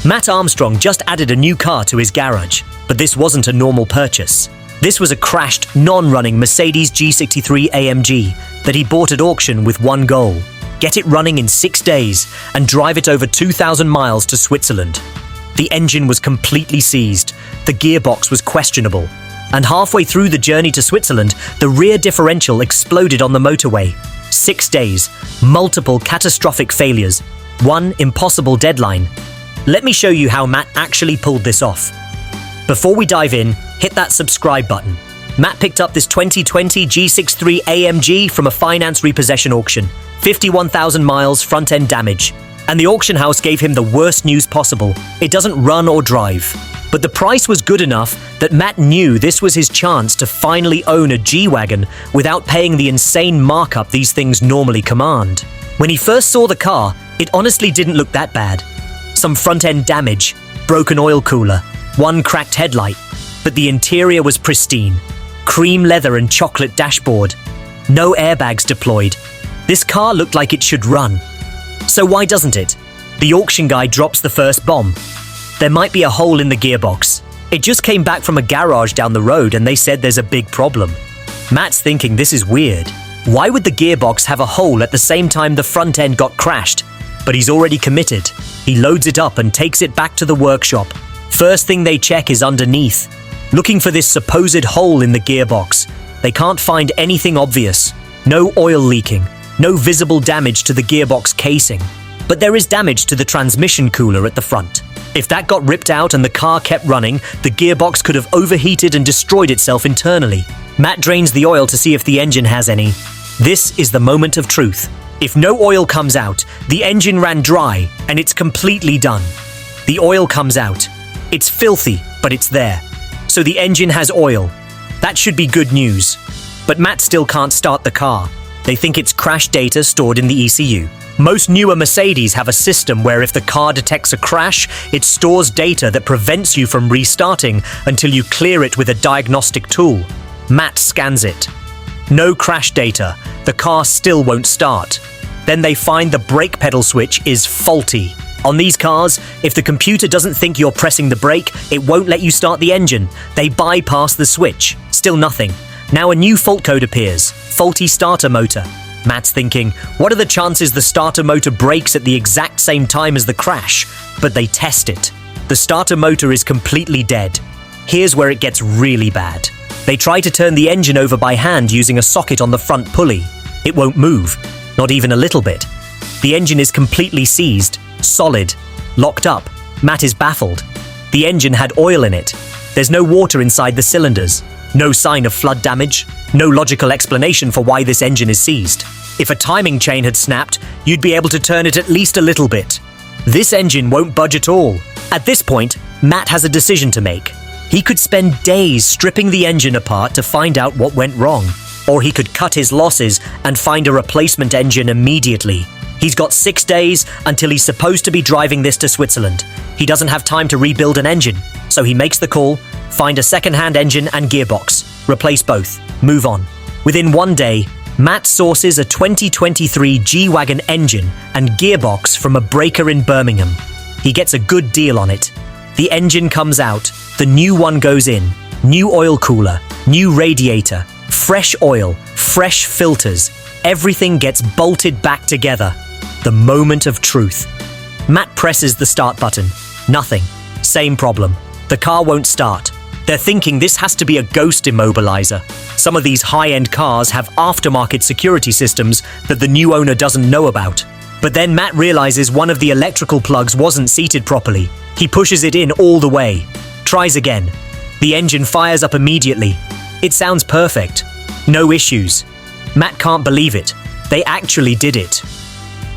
Matt Armstrong just added a new car to his garage, but this wasn't a normal purchase. This was a crashed, non-running Mercedes G63 AMG that he bought at auction with one goal: get it running in 6 days and drive it over 2,000 miles to Switzerland. The engine was completely seized, the gearbox was questionable, and halfway through the journey to Switzerland, the rear differential exploded on the motorway. 6 days, multiple catastrophic failures, one impossible deadline. Let me show you how Matt actually pulled this off. Before we dive in, hit that subscribe button. Matt picked up this 2020 G63 AMG from a finance repossession auction. 51,000 miles, front-end damage. And the auction house gave him the worst news possible. It doesn't run or drive. But the price was good enough that Matt knew this was his chance to finally own a G-Wagon without paying the insane markup these things normally command. When he first saw the car, it honestly didn't look that bad. Some front-end damage, broken oil cooler, one cracked headlight, but the interior was pristine. Cream leather and chocolate dashboard. No airbags deployed. This car looked like it should run. So why doesn't it? The auction guy drops the first bomb. There might be a hole in the gearbox. It just came back from a garage down the road and they said there's a big problem. Matt's thinking this is weird. Why would the gearbox have a hole at the same time the front end got crashed? But he's already committed. He loads it up and takes it back to the workshop. First thing they check is underneath, looking for this supposed hole in the gearbox. They can't find anything obvious. No oil leaking, no visible damage to the gearbox casing. But there is damage to the transmission cooler at the front. If that got ripped out and the car kept running, the gearbox could have overheated and destroyed itself internally. Matt drains the oil to see if the engine has any. This is the moment of truth. If no oil comes out, the engine ran dry and it's completely done. The oil comes out. It's filthy, but it's there. So the engine has oil. That should be good news. But Matt still can't start the car. They think it's crash data stored in the ECU. Most newer Mercedes have a system where if the car detects a crash, it stores data that prevents you from restarting until you clear it with a diagnostic tool. Matt scans it. No crash data. The car still won't start. Then they find the brake pedal switch is faulty. On these cars, if the computer doesn't think you're pressing the brake, it won't let you start the engine. They bypass the switch. Still nothing. Now a new fault code appears. Faulty starter motor. Matt's thinking, what are the chances the starter motor breaks at the exact same time as the crash? But they test it. The starter motor is completely dead. Here's where it gets really bad. They try to turn the engine over by hand using a socket on the front pulley. It won't move, not even a little bit. The engine is completely seized, solid, locked up. Matt is baffled. The engine had oil in it. There's no water inside the cylinders. No sign of flood damage. No logical explanation for why this engine is seized. If a timing chain had snapped, you'd be able to turn it at least a little bit. This engine won't budge at all. At this point, Matt has a decision to make. He could spend days stripping the engine apart to find out what went wrong. Or he could cut his losses and find a replacement engine immediately. He's got 6 days until he's supposed to be driving this to Switzerland. He doesn't have time to rebuild an engine, so he makes the call, find a second-hand engine and gearbox, replace both, move on. Within 1 day, Matt sources a 2023 G-Wagon engine and gearbox from a breaker in Birmingham. He gets a good deal on it. The engine comes out, the new one goes in, new oil cooler, new radiator, fresh oil, fresh filters. Everything gets bolted back together. The moment of truth. Matt presses the start button. Nothing. Same problem. The car won't start. They're thinking this has to be a ghost immobilizer. Some of these high-end cars have aftermarket security systems that the new owner doesn't know about. But then Matt realizes one of the electrical plugs wasn't seated properly. He pushes it in all the way. Tries again. The engine fires up immediately. It sounds perfect. No issues. Matt can't believe it. They actually did it.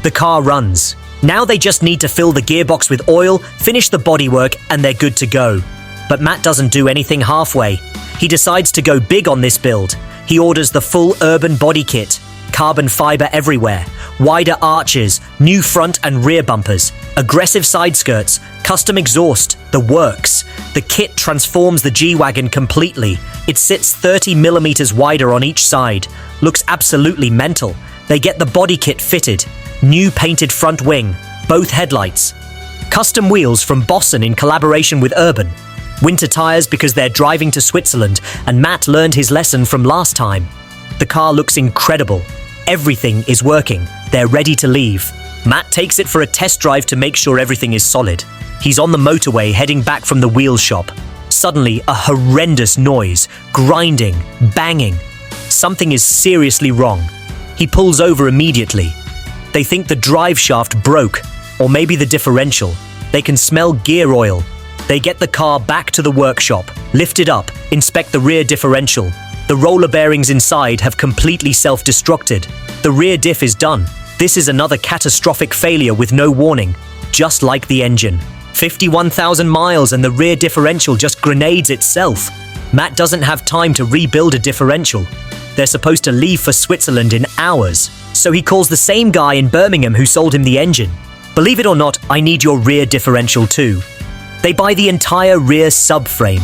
The car runs. Now they just need to fill the gearbox with oil, finish the bodywork, and they're good to go. But Matt doesn't do anything halfway. He decides to go big on this build. He orders the full Urban body kit, carbon fiber everywhere, wider arches, new front and rear bumpers, aggressive side skirts, custom exhaust, the works. The kit transforms the G-Wagon completely. It sits 30 millimeters wider on each side. Looks absolutely mental. They get the body kit fitted. New painted front wing, both headlights. Custom wheels from Bossen in collaboration with Urban. Winter tires because they're driving to Switzerland, and Matt learned his lesson from last time. The car looks incredible. Everything is working. They're ready to leave. Matt takes it for a test drive to make sure everything is solid. He's on the motorway heading back from the wheel shop. Suddenly, a horrendous noise, grinding, banging. Something is seriously wrong. He pulls over immediately. They think the drive shaft broke, or maybe the differential. They can smell gear oil. They get the car back to the workshop, lift it up, inspect the rear differential. The roller bearings inside have completely self-destructed. The rear diff is done. This is another catastrophic failure with no warning, just like the engine. 51,000 miles and the rear differential just grenades itself. Matt doesn't have time to rebuild a differential. They're supposed to leave for Switzerland in hours, so he calls the same guy in Birmingham who sold him the engine. Believe it or not, I need your rear differential too. They buy the entire rear subframe.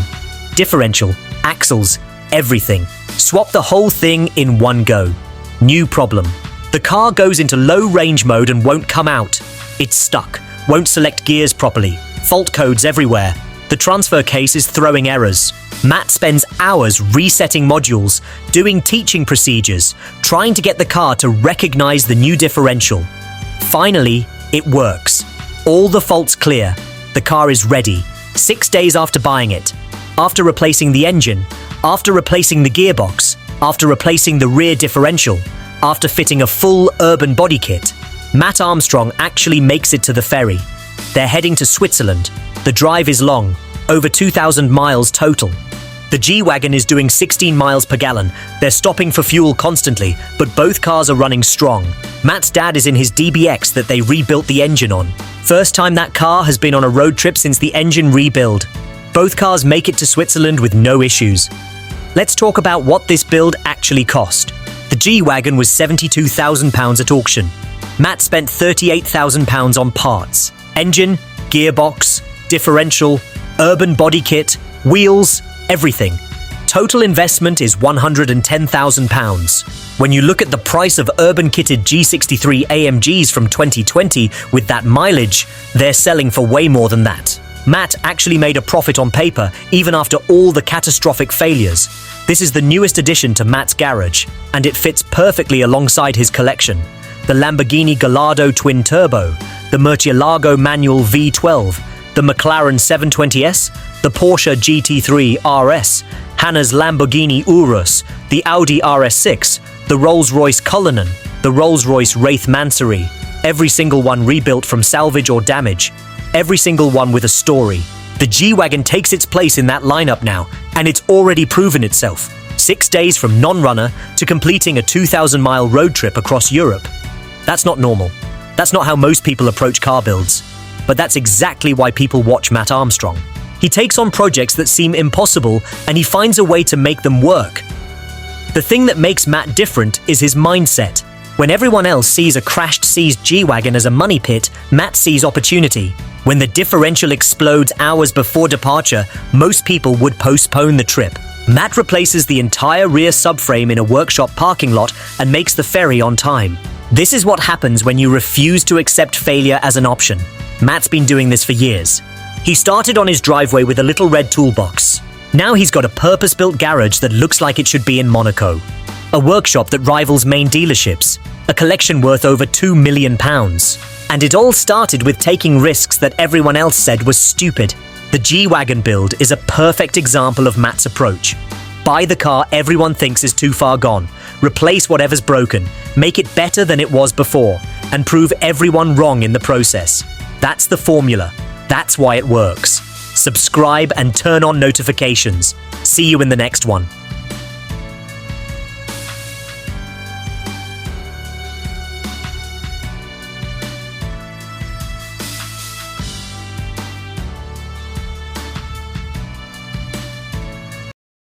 Differential, axles, everything. Swap the whole thing in one go. New problem. The car goes into low range mode and won't come out. It's stuck, won't select gears properly, fault codes everywhere. The transfer case is throwing errors. Matt spends hours resetting modules, doing teaching procedures, trying to get the car to recognize the new differential. Finally, it works. All the faults clear. The car is ready, 6 days after buying it. After replacing the engine, after replacing the gearbox, after replacing the rear differential, after fitting a full Urban body kit, Matt Armstrong actually makes it to the ferry. They're heading to Switzerland. The drive is long, over 2,000 miles total. The G-Wagon is doing 16 miles per gallon. They're stopping for fuel constantly, but both cars are running strong. Matt's dad is in his DBX that they rebuilt the engine on. First time that car has been on a road trip since the engine rebuild. Both cars make it to Switzerland with no issues. Let's talk about what this build actually cost. The G-Wagon was £72,000 at auction. Matt spent £38,000 on parts. Engine, gearbox, differential, Urban body kit, wheels, everything. Total investment is £110,000. When you look at the price of Urban kitted G63 AMGs from 2020 with that mileage, they're selling for way more than that. Matt actually made a profit on paper even after all the catastrophic failures. This is the newest addition to Matt's garage, and it fits perfectly alongside his collection. The Lamborghini Gallardo twin turbo, the Murcielago manual V12, the McLaren 720S, the Porsche GT3 RS, Hannah's Lamborghini Urus, the Audi RS6, the Rolls-Royce Cullinan, the Rolls-Royce Wraith Mansory, every single one rebuilt from salvage or damage, every single one with a story. The G-Wagon takes its place in that lineup now, and it's already proven itself. 6 days from non-runner to completing a 2,000-mile road trip across Europe. That's not normal. That's not how most people approach car builds. But that's exactly why people watch Matt Armstrong. He takes on projects that seem impossible, and he finds a way to make them work. The thing that makes Matt different is his mindset. When everyone else sees a crashed, seized G-Wagon as a money pit, Matt sees opportunity. When the differential explodes hours before departure, most people would postpone the trip. Matt replaces the entire rear subframe in a workshop parking lot and makes the ferry on time. This is what happens when you refuse to accept failure as an option. Matt's been doing this for years. He started on his driveway with a little red toolbox. Now he's got a purpose-built garage that looks like it should be in Monaco. A workshop that rivals main dealerships. A collection worth over £2 million. And it all started with taking risks that everyone else said was stupid. The G-Wagon build is a perfect example of Matt's approach. Buy the car everyone thinks is too far gone. Replace whatever's broken. Make it better than it was before. And prove everyone wrong in the process. That's the formula. That's why it works. Subscribe and turn on notifications. See you in the next one.